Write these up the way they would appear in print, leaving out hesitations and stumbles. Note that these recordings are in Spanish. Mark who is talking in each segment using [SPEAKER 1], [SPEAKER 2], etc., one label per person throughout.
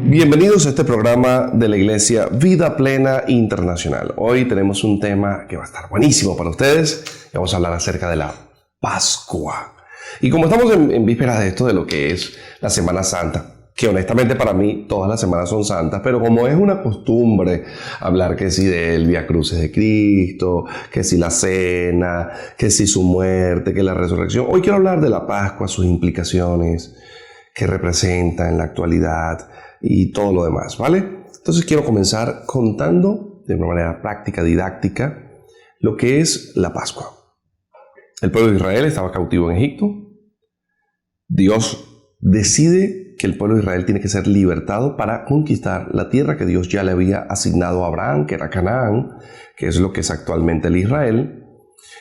[SPEAKER 1] Bienvenidos a este programa de la Iglesia Vida Plena Internacional. Hoy tenemos un tema que va a estar buenísimo para ustedes. Vamos a hablar acerca de la Pascua. Y como estamos en vísperas de esto, de lo que es la Semana Santa, que honestamente para mí todas las semanas son santas, pero como es una costumbre hablar que si del Vía Crucis de Cristo, que si la cena, que si su muerte, que la resurrección, hoy quiero hablar de la Pascua, sus implicaciones, que representa en la actualidad y todo lo demás, ¿vale? Entonces quiero comenzar contando de una manera práctica, didáctica, lo que es la Pascua. El pueblo de Israel estaba cautivo en Egipto. Dios decide que el pueblo de Israel tiene que ser libertado para conquistar la tierra que Dios ya le había asignado a Abraham, que era Canaán, que es lo que es actualmente el Israel.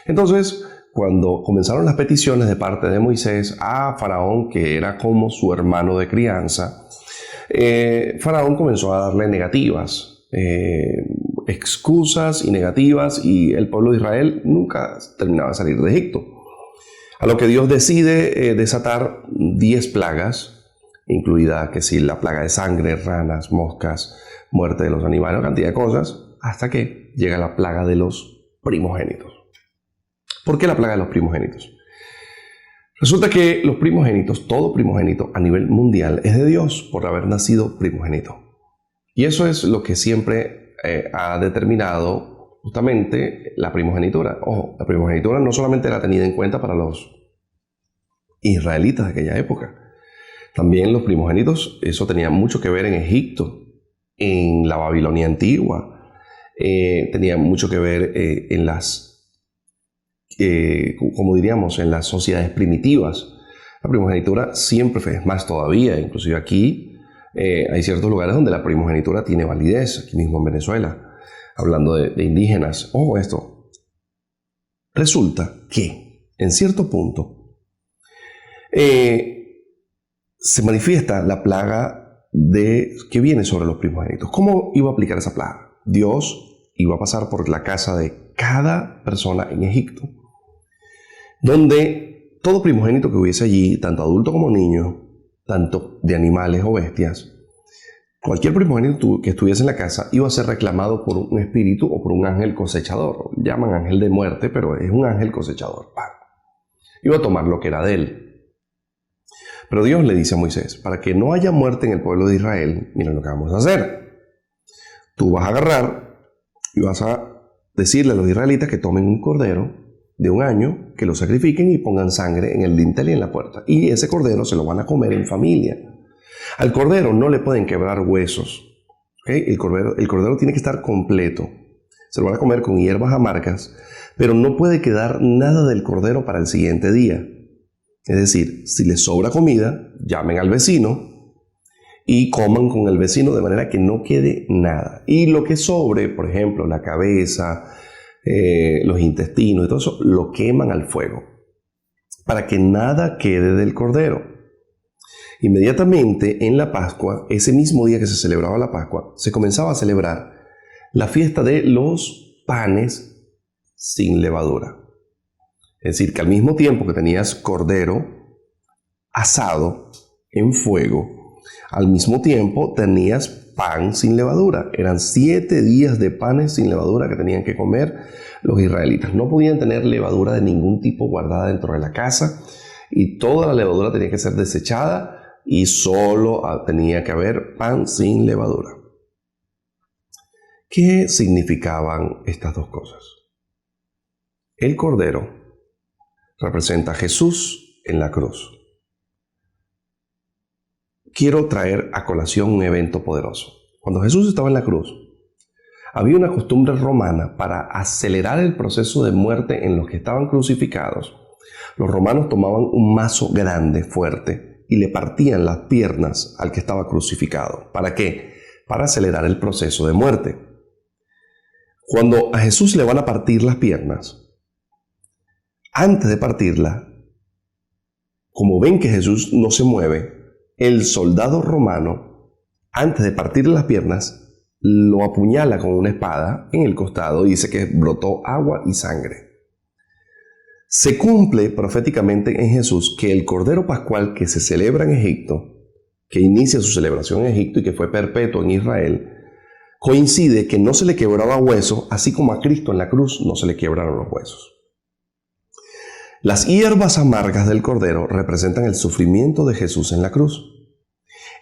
[SPEAKER 1] Entonces, cuando comenzaron las peticiones de parte de Moisés a Faraón, que era como su hermano de crianza, Faraón comenzó a darle negativas, excusas y negativas, y el pueblo de Israel nunca terminaba de salir de Egipto. A lo que Dios decide desatar 10 plagas, incluida que si la plaga de sangre, ranas, moscas, muerte de los animales, una cantidad de cosas, hasta que llega la plaga de los primogénitos. ¿Por qué la plaga de los primogénitos? Resulta que los primogénitos, todo primogénito a nivel mundial es de Dios por haber nacido primogénito. Y eso es lo que siempre ha determinado justamente la primogenitura. Ojo, la primogenitura no solamente era tenida en cuenta para los israelitas de aquella época. También los primogénitos, eso tenía mucho que ver en Egipto, en la Babilonia antigua, tenía mucho que ver en las como diríamos, en las sociedades primitivas. La primogenitura siempre es más todavía, inclusive aquí hay ciertos lugares donde la primogenitura tiene validez, aquí mismo en Venezuela, hablando de indígenas. Ojo esto, resulta que en cierto punto se manifiesta la plaga que viene sobre los primogénitos. ¿Cómo iba a aplicar esa plaga? Dios iba a pasar por la casa de cada persona en Egipto, donde todo primogénito que hubiese allí, tanto adulto como niño, tanto de animales o bestias, cualquier primogénito que estuviese en la casa iba a ser reclamado por un espíritu o por un ángel cosechador. Llaman ángel de muerte, pero es un ángel cosechador. Iba a tomar lo que era de él. Pero Dios le dice a Moisés, para que no haya muerte en el pueblo de Israel, miren lo que vamos a hacer. Tú vas a agarrar y vas a decirle a los israelitas que tomen un cordero de un año, que lo sacrifiquen y pongan sangre en el dintel y en la puerta. Y ese cordero se lo van a comer en familia. Al cordero no le pueden quebrar huesos. ¿Okay? El cordero tiene que estar completo. Se lo van a comer con hierbas amargas, pero no puede quedar nada del cordero para el siguiente día. Es decir, si les sobra comida, llamen al vecino y coman con el vecino de manera que no quede nada. Y lo que sobre, por ejemplo, la cabeza, los intestinos y todo eso, lo queman al fuego para que nada quede del cordero. Inmediatamente en la Pascua, ese mismo día que se celebraba la Pascua, se comenzaba a celebrar la fiesta de los panes sin levadura. Es decir, que al mismo tiempo que tenías cordero asado en fuego, al mismo tiempo tenías pan sin levadura. Eran 7 días de panes sin levadura que tenían que comer los israelitas. No podían tener levadura de ningún tipo guardada dentro de la casa, y toda la levadura tenía que ser desechada y solo tenía que haber pan sin levadura. ¿Qué significaban estas dos cosas? El cordero representa a Jesús en la cruz. Quiero traer a colación un evento poderoso. Cuando Jesús estaba en la cruz, había una costumbre romana para acelerar el proceso de muerte en los que estaban crucificados. Los romanos tomaban un mazo grande, fuerte, y le partían las piernas al que estaba crucificado. ¿Para qué? Para acelerar el proceso de muerte. Cuando a Jesús le van a partir las piernas, antes de partirla, como ven que Jesús no se mueve, el soldado romano, antes de partirle las piernas, lo apuñala con una espada en el costado y dice que brotó agua y sangre. Se cumple proféticamente en Jesús que el Cordero Pascual que se celebra en Egipto que inicia su celebración en Egipto y que fue perpetuo en Israel, coincide que no se le quebraba hueso, así como a Cristo en la cruz no se le quebraron los huesos. Las hierbas amargas del Cordero representan el sufrimiento de Jesús en la cruz.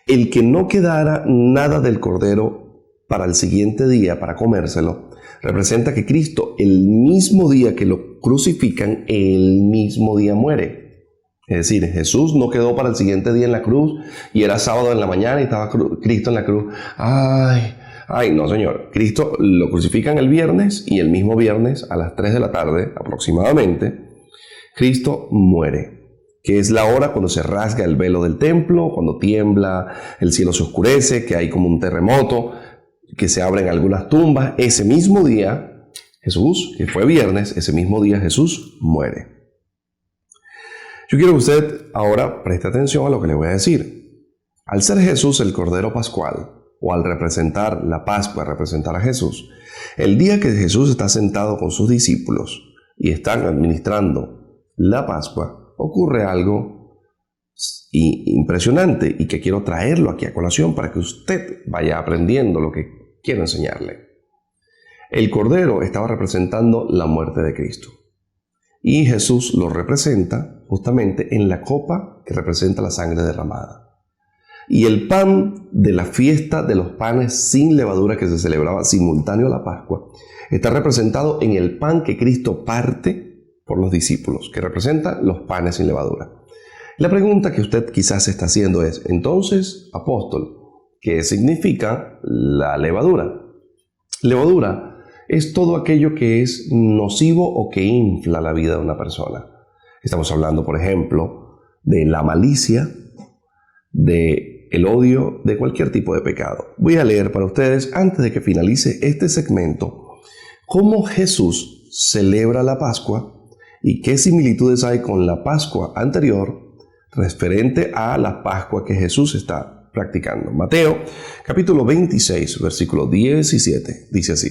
[SPEAKER 1] El que no quedara nada del Cordero para el siguiente día, para comérselo, representa que Cristo, el mismo día que lo crucifican, el mismo día muere. Es decir, Jesús no quedó para el siguiente día en la cruz y era sábado en la mañana y estaba Cristo en la cruz. Ay, no, señor. Cristo lo crucifican el viernes y el mismo viernes a las 3 de la tarde aproximadamente, Cristo muere, que es la hora cuando se rasga el velo del templo, cuando tiembla, el cielo se oscurece, que hay como un terremoto, que se abren algunas tumbas. Ese mismo día, Jesús, que fue viernes, ese mismo día Jesús muere. Yo quiero que usted ahora preste atención a lo que le voy a decir. Al ser Jesús el Cordero Pascual, o al representar la Pascua, representar a Jesús, el día que Jesús está sentado con sus discípulos y están administrando la Pascua, ocurre algo impresionante y que quiero traerlo aquí a colación para que usted vaya aprendiendo lo que quiero enseñarle. El Cordero estaba representando la muerte de Cristo y Jesús lo representa justamente en la copa que representa la sangre derramada. Y el pan de la fiesta de los panes sin levadura que se celebraba simultáneo a la Pascua está representado en el pan que Cristo parte por los discípulos, que representa los panes sin levadura. La pregunta que usted quizás se está haciendo es, entonces, apóstol, ¿qué significa la levadura? Levadura es todo aquello que es nocivo o que infla la vida de una persona. Estamos hablando, por ejemplo, de la malicia, de el odio, de cualquier tipo de pecado. Voy a leer para ustedes, antes de que finalice este segmento, cómo Jesús celebra la Pascua y qué similitudes hay con la Pascua anterior referente a la Pascua que Jesús está practicando. Mateo, capítulo 26, versículo 17, dice así.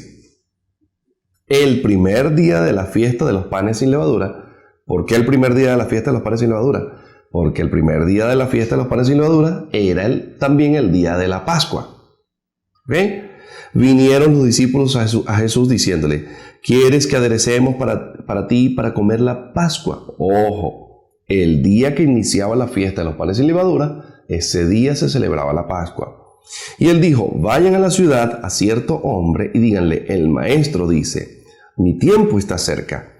[SPEAKER 1] El primer día de la fiesta de los panes sin levadura. ¿Por qué el primer día de la fiesta de los panes sin levadura? Porque el primer día de la fiesta de los panes sin levadura era también el día de la Pascua. ¿Ven? Vinieron los discípulos a Jesús diciéndole, ¿quieres que aderecemos para ti para comer la Pascua? Ojo, el día que iniciaba la fiesta de los panes sin levadura, ese día se celebraba la Pascua. Y él dijo, vayan a la ciudad a cierto hombre y díganle, el maestro dice, mi tiempo está cerca.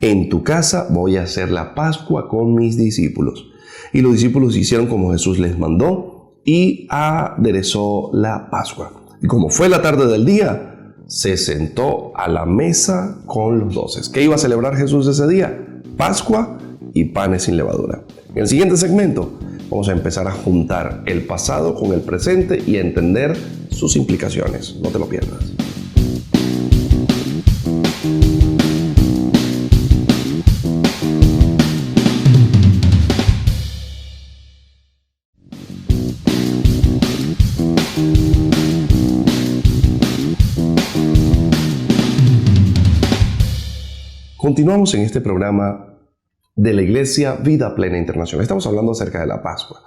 [SPEAKER 1] En tu casa voy a hacer la Pascua con mis discípulos. Y los discípulos hicieron como Jesús les mandó y aderezó la Pascua. Y como fue la tarde del día, se sentó a la mesa con los 12. ¿Qué iba a celebrar Jesús ese día? Pascua y panes sin levadura. En el siguiente segmento vamos a empezar a juntar el pasado con el presente y a entender sus implicaciones. No te lo pierdas. Continuamos en este programa de la Iglesia Vida Plena Internacional. Estamos hablando acerca de la Pascua.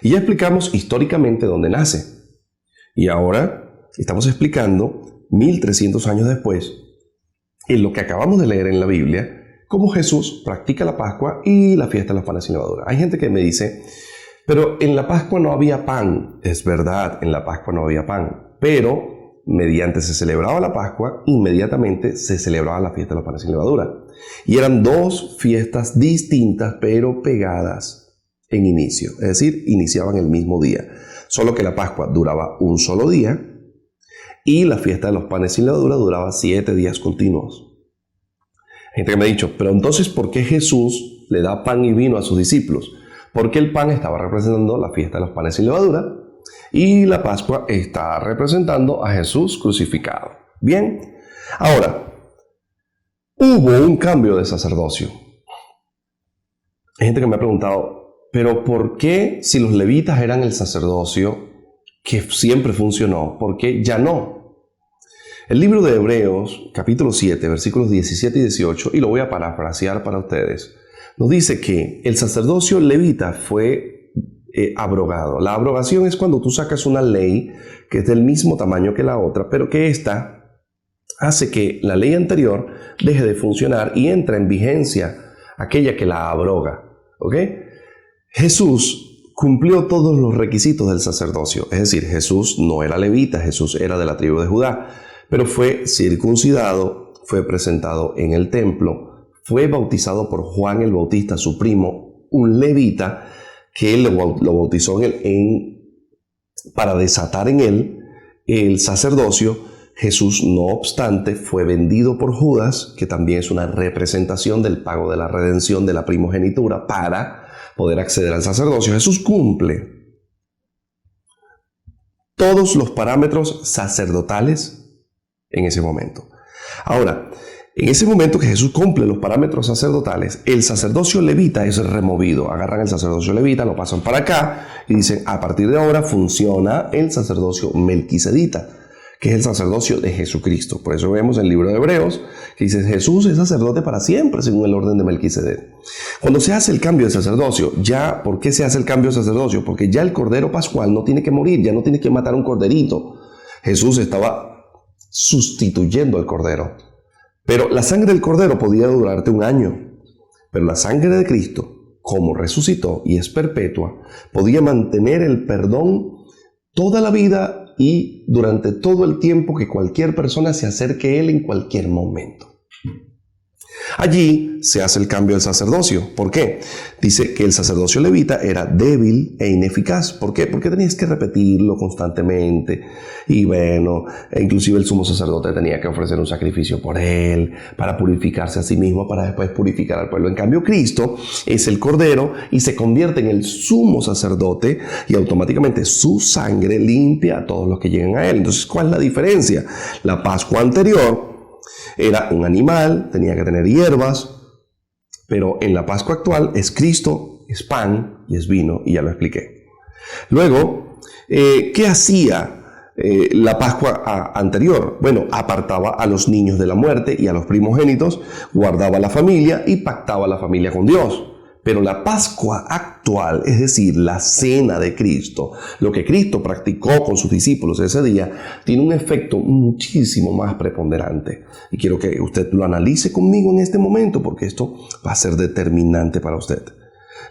[SPEAKER 1] Y ya explicamos históricamente dónde nace. Y ahora estamos explicando, 1300 años después, en lo que acabamos de leer en la Biblia, cómo Jesús practica la Pascua y la fiesta de los panes sin levadura. Hay gente que me dice, pero en la Pascua no había pan. Es verdad, en la Pascua no había pan. Pero mediante se celebraba la Pascua, inmediatamente se celebraba la fiesta de los panes sin levadura. Y eran dos fiestas distintas, pero pegadas en inicio. Es decir, iniciaban el mismo día. Solo que la Pascua duraba un solo día y la fiesta de los panes sin levadura duraba 7 días continuos. Hay gente que me ha dicho, pero entonces, ¿por qué Jesús le da pan y vino a sus discípulos? Porque el pan estaba representando la fiesta de los panes sin levadura y la Pascua está representando a Jesús crucificado. Bien, ahora, hubo un cambio de sacerdocio. Hay gente que me ha preguntado, pero ¿por qué si los levitas eran el sacerdocio que siempre funcionó, por qué ya no? El libro de Hebreos, capítulo 7, versículos 17 y 18, y lo voy a parafrasear para ustedes, nos dice que el sacerdocio levita fue abrogado. La abrogación es cuando tú sacas una ley que es del mismo tamaño que la otra, pero que ésta hace que la ley anterior deje de funcionar y entra en vigencia aquella que la abroga. ¿Ok? Jesús cumplió todos los requisitos del sacerdocio. Es decir, Jesús no era levita, Jesús era de la tribu de Judá, pero fue circuncidado, fue presentado en el templo, fue bautizado por Juan el Bautista, su primo, un levita, que él lo bautizó para desatar en él el sacerdocio. Jesús, no obstante, fue vendido por Judas, que también es una representación del pago de la redención de la primogenitura para poder acceder al sacerdocio. Jesús cumple todos los parámetros sacerdotales en ese momento. Ahora, en ese momento que Jesús cumple los parámetros sacerdotales, el sacerdocio levita es removido. Agarran el sacerdocio levita, lo pasan para acá y dicen, a partir de ahora funciona el sacerdocio melquisedita, que es el sacerdocio de Jesucristo. Por eso vemos en el libro de Hebreos que dice, Jesús es sacerdote para siempre según el orden de Melquisedec. Cuando se hace el cambio de sacerdocio, ¿por qué se hace el cambio de sacerdocio? Porque ya el cordero pascual no tiene que morir, ya no tiene que matar un corderito. Jesús estaba sustituyendo al cordero. Pero la sangre del cordero podía durarte un año. Pero la sangre de Cristo, como resucitó y es perpetua, podía mantener el perdón toda la vida y durante todo el tiempo que cualquier persona se acerque a él en cualquier momento. Allí se hace el cambio del sacerdocio. ¿Por qué? Dice que el sacerdocio levita era débil e ineficaz. ¿Por qué? Porque tenías que repetirlo constantemente. Y bueno, inclusive el sumo sacerdote tenía que ofrecer un sacrificio por él, para purificarse a sí mismo, para después purificar al pueblo. En cambio, Cristo es el Cordero y se convierte en el sumo sacerdote y automáticamente su sangre limpia a todos los que llegan a él. Entonces, ¿cuál es la diferencia? La Pascua anterior era un animal, tenía que tener hierbas, pero en la Pascua actual es Cristo, es pan y es vino, y ya lo expliqué. Luego, ¿qué hacía la Pascua anterior? Bueno, apartaba a los niños de la muerte y a los primogénitos, guardaba la familia y pactaba la familia con Dios. Pero la Pascua actual, es decir, la cena de Cristo, lo que Cristo practicó con sus discípulos ese día, tiene un efecto muchísimo más preponderante. Y quiero que usted lo analice conmigo en este momento, porque esto va a ser determinante para usted.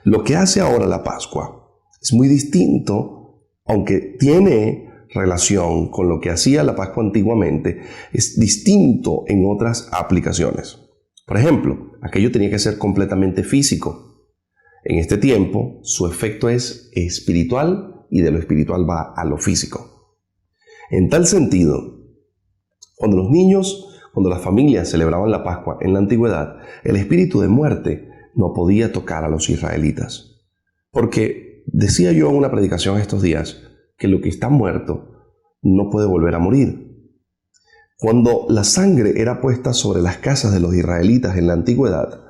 [SPEAKER 1] Lo que hace ahora la Pascua es muy distinto, aunque tiene relación con lo que hacía la Pascua antiguamente, es distinto en otras aplicaciones. Por ejemplo, aquello tenía que ser completamente físico. En este tiempo, su efecto es espiritual y de lo espiritual va a lo físico. En tal sentido, cuando las familias celebraban la Pascua en la antigüedad, el espíritu de muerte no podía tocar a los israelitas. Porque decía yo en una predicación estos días que lo que está muerto no puede volver a morir. Cuando la sangre era puesta sobre las casas de los israelitas en la antigüedad,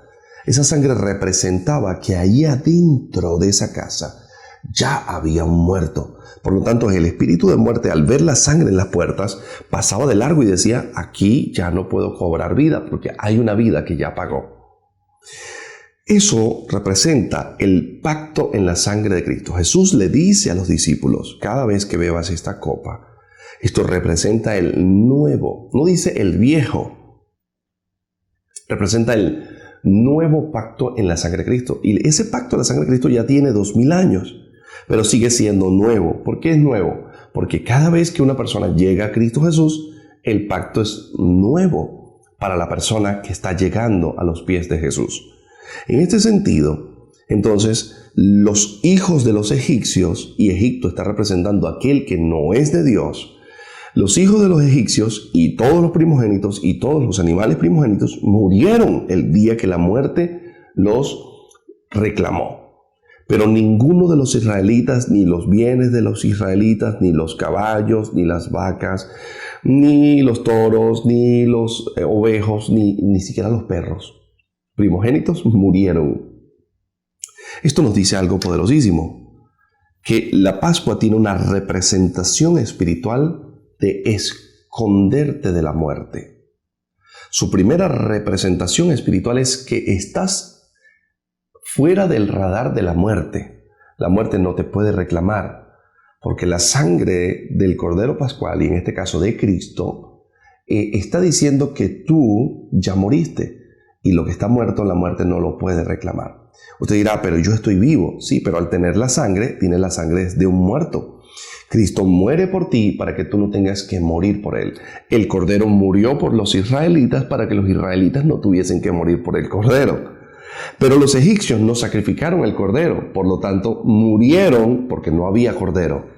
[SPEAKER 1] esa sangre representaba que ahí adentro de esa casa ya había un muerto. Por lo tanto, el espíritu de muerte, al ver la sangre en las puertas, pasaba de largo y decía, aquí ya no puedo cobrar vida porque hay una vida que ya pagó. Eso representa el pacto en la sangre de Cristo. Jesús le dice a los discípulos, cada vez que bebas esta copa, esto representa el nuevo, no dice el viejo, representa el nuevo pacto en la sangre de Cristo. Y ese pacto en la sangre de Cristo ya tiene 2000 años, pero sigue siendo nuevo. ¿Por qué es nuevo? Porque cada vez que una persona llega a Cristo Jesús, el pacto es nuevo para la persona que está llegando a los pies de Jesús. En este sentido, entonces, los hijos de los egipcios, y Egipto está representando a aquel que no es de Dios, los hijos de los egipcios y todos los primogénitos y todos los animales primogénitos murieron el día que la muerte los reclamó. Pero ninguno de los israelitas, ni los bienes de los israelitas, ni los caballos, ni las vacas, ni los toros, ni los ovejos, ni siquiera los perros primogénitos murieron. Esto nos dice algo poderosísimo, que la Pascua tiene una representación espiritual de esconderte de la muerte. Su primera representación espiritual es que estás fuera del radar de la muerte. La muerte no te puede reclamar, porque la sangre del Cordero Pascual, y en este caso de Cristo, está diciendo que tú ya moriste, y lo que está muerto, la muerte no lo puede reclamar. Usted dirá, pero yo estoy vivo. Sí, pero al tener la sangre, tiene la sangre de un muerto. Cristo muere por ti para que tú no tengas que morir por él. El Cordero murió por los israelitas para que los israelitas no tuviesen que morir por el Cordero. Pero los egipcios no sacrificaron el Cordero, por lo tanto murieron porque no había Cordero.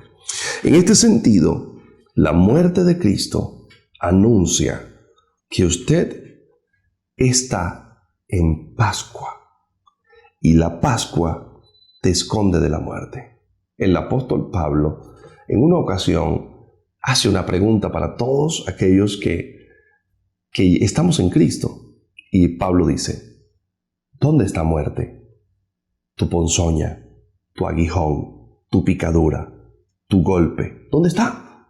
[SPEAKER 1] En este sentido, la muerte de Cristo anuncia que usted está en Pascua, y la Pascua te esconde de la muerte. El apóstol Pablo, en una ocasión, hace una pregunta para todos aquellos que estamos en Cristo. Y Pablo dice, ¿dónde está muerte? Tu ponzoña, tu aguijón, tu picadura, tu golpe. ¿Dónde está?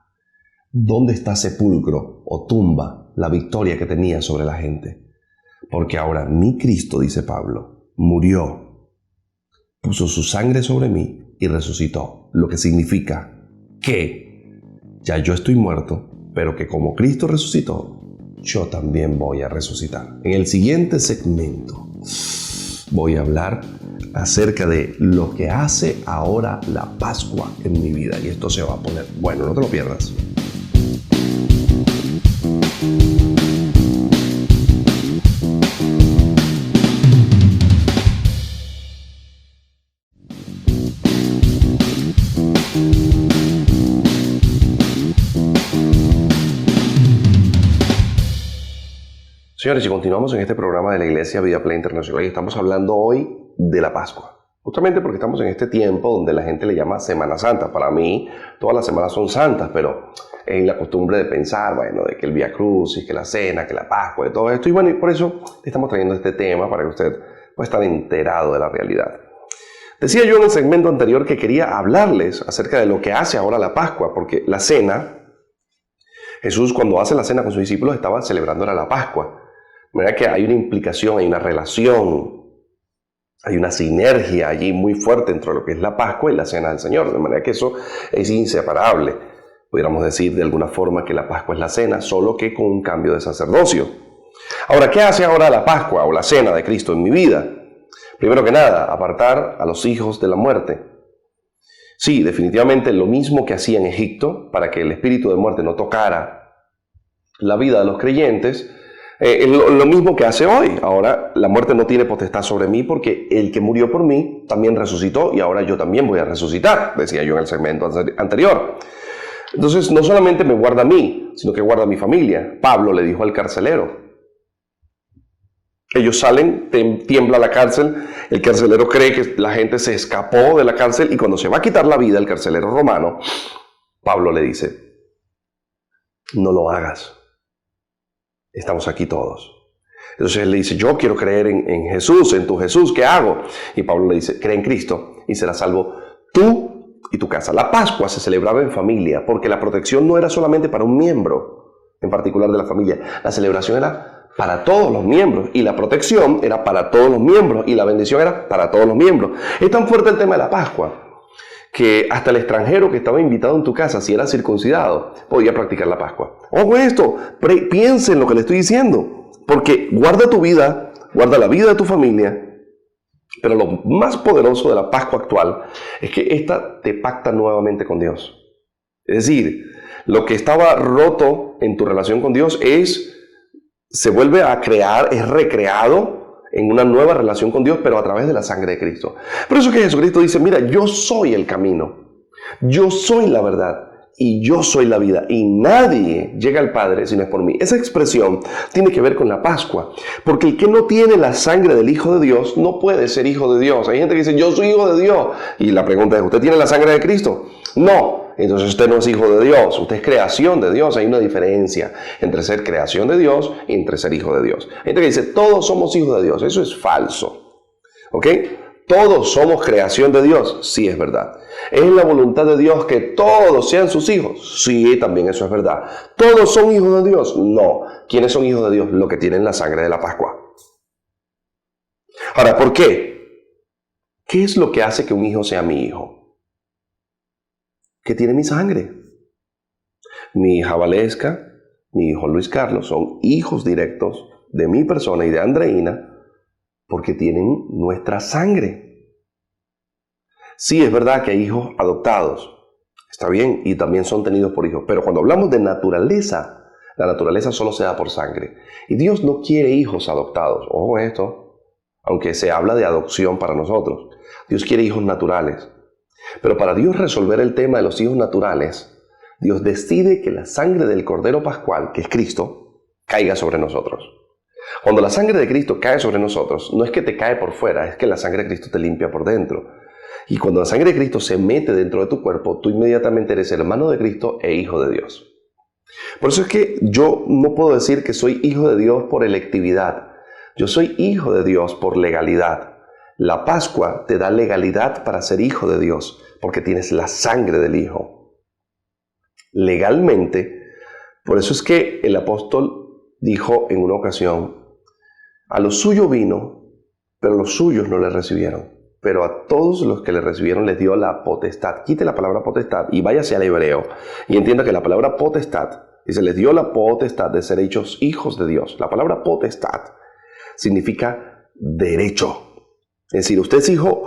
[SPEAKER 1] ¿Dónde está sepulcro o tumba, la victoria que tenía sobre la gente? Porque ahora mi Cristo, dice Pablo, murió, puso su sangre sobre mí y resucitó. Lo que significa que ya yo estoy muerto, pero que como Cristo resucitó, yo también voy a resucitar. En el siguiente segmento voy a hablar acerca de lo que hace ahora la Pascua en mi vida. Y esto se va a poner bueno, no te lo pierdas. Señores, y continuamos en este programa de la Iglesia Vida Plena Internacional y estamos hablando hoy de la Pascua. Justamente porque estamos en este tiempo donde la gente le llama Semana Santa. Para mí, todas las semanas son santas, pero es la costumbre de pensar, bueno, de que el Vía Crucis, que la cena, que la Pascua, de todo esto. Y bueno, y por eso estamos trayendo este tema para que usted pueda estar enterado de la realidad. Decía yo en el segmento anterior que quería hablarles acerca de lo que hace ahora la Pascua, porque la cena, Jesús cuando hace la cena con sus discípulos estaba celebrando la Pascua. De manera que hay una implicación, hay una relación, hay una sinergia allí muy fuerte entre lo que es la Pascua y la Cena del Señor. De manera que eso es inseparable. Pudiéramos decir de alguna forma que la Pascua es la cena, solo que con un cambio de sacerdocio. Ahora, ¿qué hace ahora la Pascua o la Cena de Cristo en mi vida? Primero que nada, apartar a los hijos de la muerte. Sí, definitivamente lo mismo que hacía en Egipto, para que el espíritu de muerte no tocara la vida de los creyentes, lo mismo que hace hoy. Ahora la muerte no tiene potestad sobre mí porque el que murió por mí también resucitó y ahora yo también voy a resucitar, decía yo en el segmento anterior. Entonces no solamente me guarda a mí, sino que guarda a mi familia. Pablo le dijo al carcelero. Ellos salen, tiembla la cárcel, el carcelero cree que la gente se escapó de la cárcel y cuando se va a quitar la vida el carcelero romano, Pablo le dice, no lo hagas. Estamos aquí todos. Entonces él le dice, yo quiero creer en Jesús, en tu Jesús, ¿qué hago? Y Pablo le dice, cree en Cristo y serás salvo tú y tu casa. La Pascua se celebraba en familia porque la protección no era solamente para un miembro en particular de la familia. La celebración era para todos los miembros y la protección era para todos los miembros y la bendición era para todos los miembros. Es tan fuerte el tema de la Pascua que hasta el extranjero que estaba invitado en tu casa, si era circuncidado, podía practicar la Pascua. Ojo esto, piensen lo que le estoy diciendo, porque guarda tu vida, guarda la vida de tu familia, pero lo más poderoso de la Pascua actual es que esta te pacta nuevamente con Dios. Es decir, lo que estaba roto en tu relación con Dios se vuelve a crear, es recreado en una nueva relación con Dios, pero a través de la sangre de Cristo. Por eso que Jesucristo dice, mira, yo soy el camino, yo soy la verdad y yo soy la vida y nadie llega al Padre si no es por mí. Esa expresión tiene que ver con la Pascua, porque el que no tiene la sangre del Hijo de Dios no puede ser hijo de Dios. Hay gente que dice, yo soy hijo de Dios. Y la pregunta es, ¿usted tiene la sangre de Cristo? No. Entonces usted no es hijo de Dios, usted es creación de Dios. Hay una diferencia entre ser creación de Dios y entre ser hijo de Dios. Hay gente que dice, todos somos hijos de Dios. Eso es falso. ¿Ok? Todos somos creación de Dios. Sí, es verdad. ¿Es la voluntad de Dios que todos sean sus hijos? Sí, también eso es verdad. ¿Todos son hijos de Dios? No. ¿Quiénes son hijos de Dios? Los que tienen la sangre de la Pascua. Ahora, ¿por qué? ¿Qué es lo que hace que un hijo sea mi hijo? Que tiene mi sangre. Mi hija Valesca, mi hijo Luis Carlos son hijos directos de mi persona y de Andreina porque tienen nuestra sangre. Sí, es verdad que hay hijos adoptados, está bien, y también son tenidos por hijos, pero cuando hablamos de naturaleza, la naturaleza solo se da por sangre. Y Dios no quiere hijos adoptados. Ojo esto, aunque se habla de adopción para nosotros. Dios quiere hijos naturales. Pero para Dios resolver el tema de los hijos naturales, Dios decide que la sangre del Cordero Pascual, que es Cristo, caiga sobre nosotros. Cuando la sangre de Cristo cae sobre nosotros, no es que te cae por fuera, es que la sangre de Cristo te limpia por dentro. Y cuando la sangre de Cristo se mete dentro de tu cuerpo, tú inmediatamente eres hermano de Cristo e hijo de Dios. Por eso es que yo no puedo decir que soy hijo de Dios por electividad. Yo soy hijo de Dios por legalidad. La Pascua te da legalidad para ser hijo de Dios, porque tienes la sangre del Hijo. Legalmente, por eso es que el apóstol dijo en una ocasión, a lo suyo vino, pero los suyos no le recibieron. Pero a todos los que le recibieron les dio la potestad. Quite la palabra potestad y váyase al hebreo y entienda que la palabra potestad, dice, les dio la potestad de ser hechos hijos de Dios. La palabra potestad significa derecho. Es decir, usted es hijo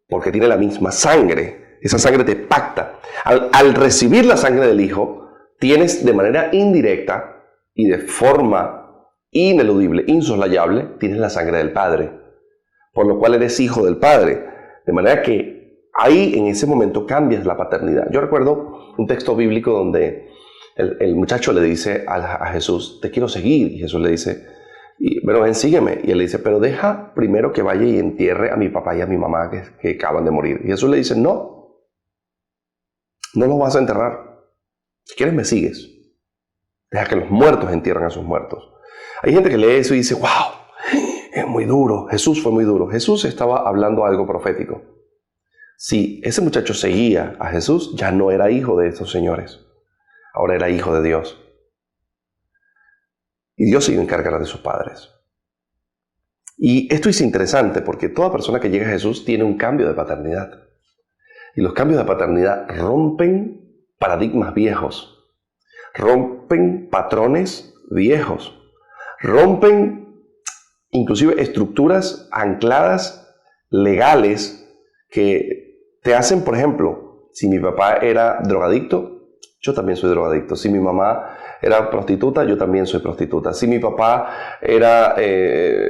[SPEAKER 1] porque tiene la misma sangre. Esa sangre te pacta. Al recibir la sangre del Hijo, tienes de manera indirecta y de forma ineludible, insoslayable, tienes la sangre del Padre. Por lo cual eres hijo del Padre. De manera que ahí en ese momento cambias la paternidad. Yo recuerdo un texto bíblico donde el muchacho le dice a Jesús, te quiero seguir. Y Jesús le dice, pero ven, sígueme. Y él le dice, pero deja primero que vaya y entierre a mi papá y a mi mamá que acaban de morir. Y Jesús le dice, no los vas a enterrar. Si quieres me sigues. Deja que los muertos entierren a sus muertos. Hay gente que lee eso y dice, wow, es muy duro. Jesús fue muy duro. Jesús estaba hablando algo profético. Si ese muchacho seguía a Jesús, ya no era hijo de estos señores. Ahora era hijo de Dios. Y Dios se iba a encargar de sus padres. Y esto es interesante porque toda persona que llega a Jesús tiene un cambio de paternidad. Y los cambios de paternidad rompen paradigmas viejos. Rompen patrones viejos. Rompen inclusive estructuras ancladas legales que te hacen, por ejemplo, si mi papá era drogadicto, yo también soy drogadicto. Si mi mamá era prostituta, yo también soy prostituta. Si mi papá era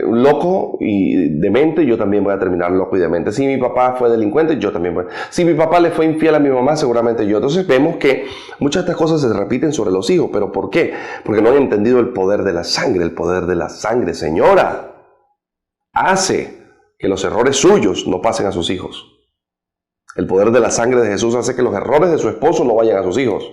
[SPEAKER 1] loco y demente, yo también voy a terminar loco y demente. Si mi papá fue delincuente, yo también voy. Si mi papá le fue infiel a mi mamá, seguramente yo. Entonces vemos que muchas de estas cosas se repiten sobre los hijos. ¿Pero por qué? Porque no han entendido el poder de la sangre. El poder de la sangre, señora, hace que los errores suyos no pasen a sus hijos. El poder de la sangre de Jesús hace que los errores de su esposo no vayan a sus hijos.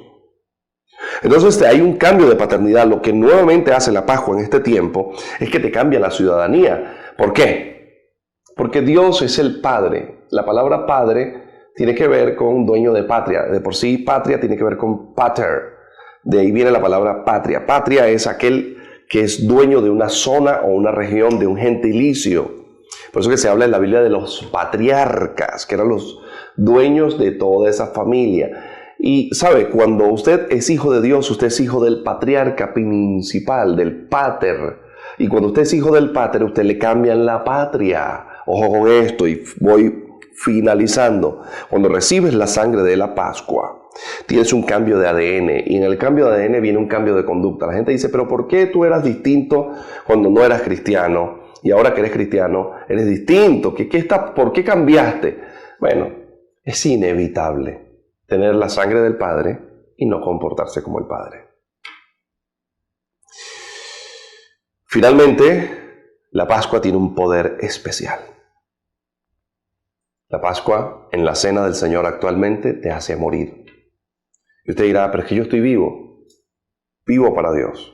[SPEAKER 1] Entonces hay un cambio de paternidad. Lo que nuevamente hace la Pascua en este tiempo es que te cambia la ciudadanía. ¿Por qué? Porque Dios es el Padre. La palabra Padre tiene que ver con dueño de patria. De por sí, patria tiene que ver con pater. De ahí viene la palabra patria. Patria es aquel que es dueño de una zona o una región, de un gentilicio. Por eso que se habla en la Biblia de los patriarcas, que eran los dueños de toda esa familia. Y sabe, cuando usted es hijo de Dios, usted es hijo del patriarca principal, del pater. Y cuando usted es hijo del pater, usted le cambian la patria. Ojo con esto y voy finalizando. Cuando recibes la sangre de la Pascua, tienes un cambio de ADN. Y en el cambio de ADN viene un cambio de conducta. La gente dice, pero ¿por qué tú eras distinto cuando no eras cristiano? Y ahora que eres cristiano, eres distinto. ¿Por qué cambiaste? Bueno, es inevitable tener la sangre del Padre y no comportarse como el Padre. Finalmente, la Pascua tiene un poder especial. La Pascua, en la cena del Señor actualmente, te hace morir. Y usted dirá, pero es que yo estoy vivo. Vivo para Dios,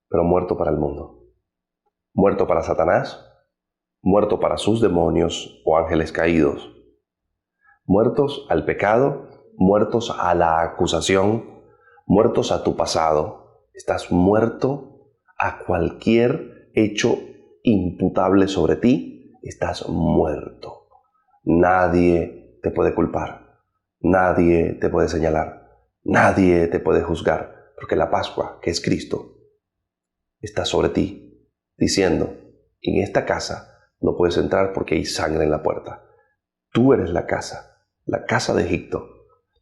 [SPEAKER 1] pero muerto para el mundo. Muerto para Satanás, muerto para sus demonios o ángeles caídos. Muertos al pecado, muertos a la acusación, muertos a tu pasado. Estás muerto a cualquier hecho imputable sobre ti. Estás muerto. Nadie te puede culpar, nadie te puede señalar, nadie te puede juzgar, porque la Pascua, que es Cristo, está sobre ti, diciendo, en esta casa no puedes entrar porque hay sangre en la puerta. Tú eres la casa de Egipto,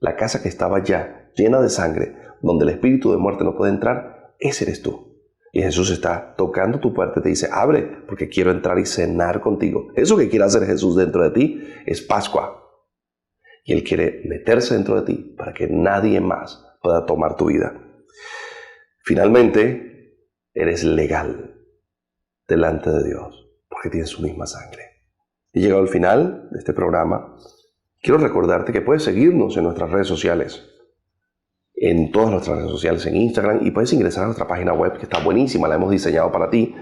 [SPEAKER 1] la casa que estaba ya llena de sangre, donde el espíritu de muerte no puede entrar, ese eres tú. Y Jesús está tocando tu puerta y te dice, abre, porque quiero entrar y cenar contigo. Eso que quiere hacer Jesús dentro de ti es Pascua. Y Él quiere meterse dentro de ti para que nadie más pueda tomar tu vida. Finalmente, eres legal delante de Dios, porque tienes su misma sangre. Y llegado al final de este programa, quiero recordarte que puedes seguirnos en nuestras redes sociales, en todas nuestras redes sociales, en Instagram, y puedes ingresar a nuestra página web, que está buenísima, la hemos diseñado para ti.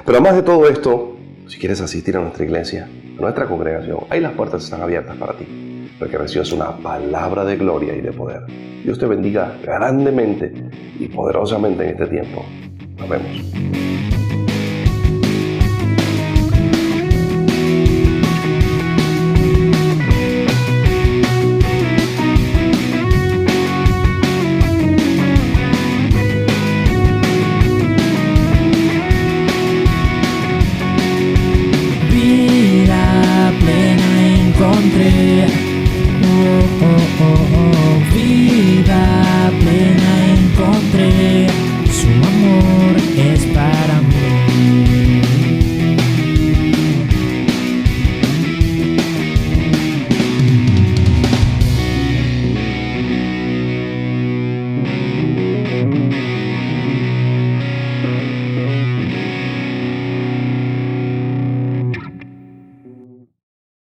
[SPEAKER 1] Pero además de todo esto, si quieres asistir a nuestra iglesia, a nuestra congregación, ahí las puertas están abiertas para ti, para que recibas una palabra de gloria y de poder. Dios te bendiga grandemente y poderosamente en este tiempo. Nos vemos.